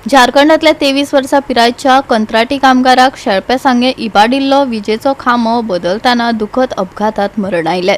झारखंडातल्या 23 वर्सां पिरायेच्या कंत्राटी कामगाराक शेळप्या सांगे इबाडिल्लो विजेचो खांबो बदलताना दुखद अपघातात मरण आयले।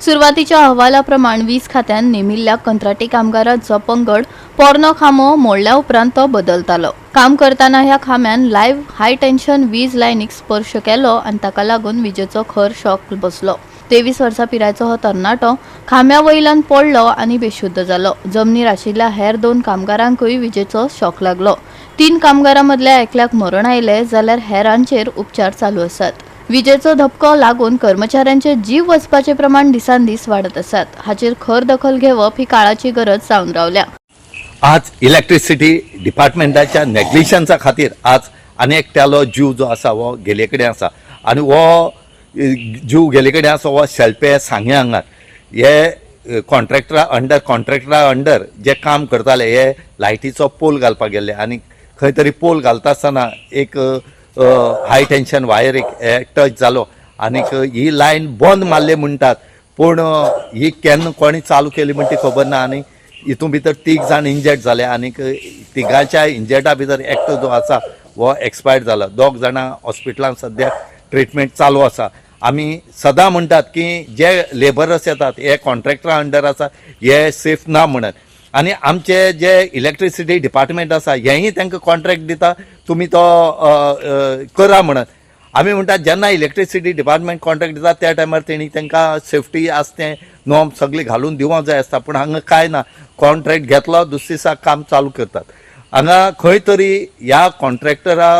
सुरवातीच्या अहवालाप्रमाण वीज खात्यान नेमिल्ल्या कंत्राटी कामगाराचो पंगड पोरनो खांबो मोडल्या उपरांत तो बदलतालो। काम करताना ह्या खांब्यान लायव्ह हाय टेन्शन वीज लायनीक स्पर्श केलो आनी ताका लागून विजेचो खर शॉक बसलो। 23 वर्सां पिरायेचो हो तरणाटो खांब्या वयल्यान पडलो आनी बेशुद्ध जालो। जमनीर आशिल्ल्या हेर 2 कामगारांकूय विजेचो शॉक लागलो। 3 कामगारां मदल्या एकल्याक मरण आयले जाल्यार हेरांचेर उपचार चालू आसात। विजेचो धपको लागून कर्मचाऱ्यांचे जीव वचपाचे प्रमाण दिसान दीस वाडत आसात। हाचेर खर दखल घेवप ही काळाची गरज जावन रावल्या। आज इलेक्ट्रिसिटी डिपार्टमेंटाच्या नेग्लिजन्सा खातीर आज आनी एकट्यालो जीव जो आसा वो गेले कडेन आसा आनी वो जीव गेले कडेन आसा वो शेळपे सांगे हांगार हे कॉन्ट्रॅक्टरा अंडर जे काम करताले हे लायटीचो पोल घालपाक गेल्ले आनी खंय तरी पोल घालता आसतना एक हाय टेन्शन वायर एक टच जालो आनीक ही लायन बंद मारले म्हणटात पूण ही केन्ना कोणी चालू केली म्हण ती खबर ना आनी हितून भितर 3 जाण इंजर्ड जाले आनीक तिगांच्या इंजर्डा भितर एकटो जो आसा वो एक्सपायर्ड जाला। 2 जाणां हॉस्पिटलांत सद्या ट्रिटमेंट चालू आसा। आमी सदां म्हणटात की जे लेबरर्स येतात हे कॉन्ट्रॅक्टरा अंडर आसा हे सेफ ना म्हणून आनी आमचे जे इलेक्ट्रिसिटी डिपार्टमेंट आसा हेंय तांकां कॉन्ट्रॅक्ट दिता तुमी तो करा म्हणून। आमी म्हणटात जेन्ना इलेक्ट्रिसिटी डिपार्टमेंट कॉन्ट्रॅक्ट दिता त्या टायमार तेणी तांकां सेफ्टी आसा तें नॉर्म सगळे घालून दिवंक जाय आसता पूण हांगा कांय ना। कॉन्ट्रॅक्ट घेतलो दुसरे दिसा काम चालू करतात। हांगा खंय तरी ह्या कॉन्ट्रॅक्टरा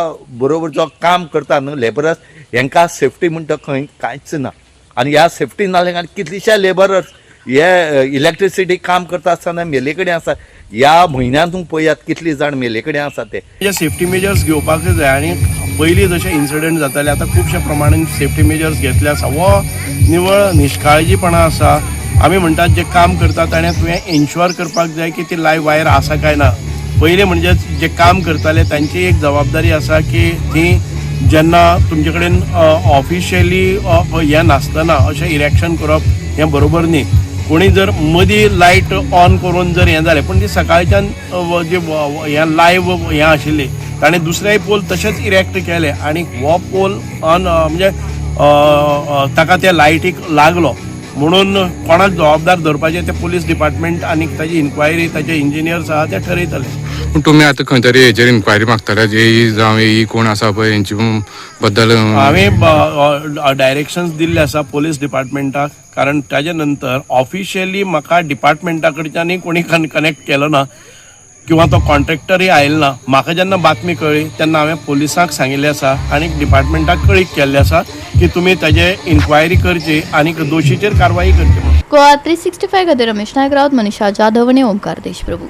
बरोबर जो काम करता न्हू लेबरर्स हेंकां सेफ्टी म्हणटा खंय कांयच ना आनी ह्या सेफ्टी नाल्या कितलेशे लेबरर्स हे इलेक्ट्रिसिटी काम करता आसतना मेले कडेन आसा। ह्या म्हयन्यांतून पळयात कितली जाण मेले कडेन आसा ते सेफ्टी मेजर्स घेवपाक जाय आनी पयलीं जशे इन्सिडंट जाताले आतां खुबशे प्रमाणान सेफ्टी मेजर्स घेतले आसा वो निवळ निश्काळजीपणा आसा। आमी म्हणटात जे काम करता ताणें तुवें एन्श्योर करपाक जाय की ती लायव्ह वायर आसा काय ना। पयलीं म्हणजे जे काम करताले तांची एक जबाबदारी आसा की ती जेन्ना तुमचे कडेन ऑफिशियली हें नासतना अशें इरेक्शन करप हें बरोबर न्ही। कोणी जर मदीं लायट ऑन करून जर हें जालें पूण ती सकाळच्यान जे हें लायव्ह हें आशिल्ली ताणें दुसरेय पोल तशेंच इरेक्ट केले आनी हो पोल ऑन म्हणजे ताका त्या लायटीक लागलो म्हणून कोणाक जबाबदार धरपाचें ते पुलीस डिपार्टमेंट आनी ताची इन्क्वायरी ताचे इंजिनियर्स आहा ते ठरयतले। पूण तुमी आतां खंय तरी हेचेर इन्क्वायरी मागतले जे जावं ही कोण आसा पळय हेंची बद्दल हांवें डायरेक्शन्स दिल्ले आसा पुलीस डिपार्टमेंटाक कारण ताजे नंतर ऑफिशियली म्हाका डिपार्टमेंटा कडच्यानय कोणी कनेक्ट केलो ना किंवा तो कॉन्ट्रॅक्टरय आयलो ना। म्हाका जेन्ना बातमी कळ्ळी तेन्ना हांवें पुलिसांक सांगिल्लें आसा आनी डिपार्टमेंटाक कळीत केल्लें आसा की तुमी ताजे इन्क्वायरी करची आनी दोशीचेर कारवाई करची। गोवा 365 खातीर रमेश नायक रावत, मनीषा जाधव आनी ओमकार देशप्रभू।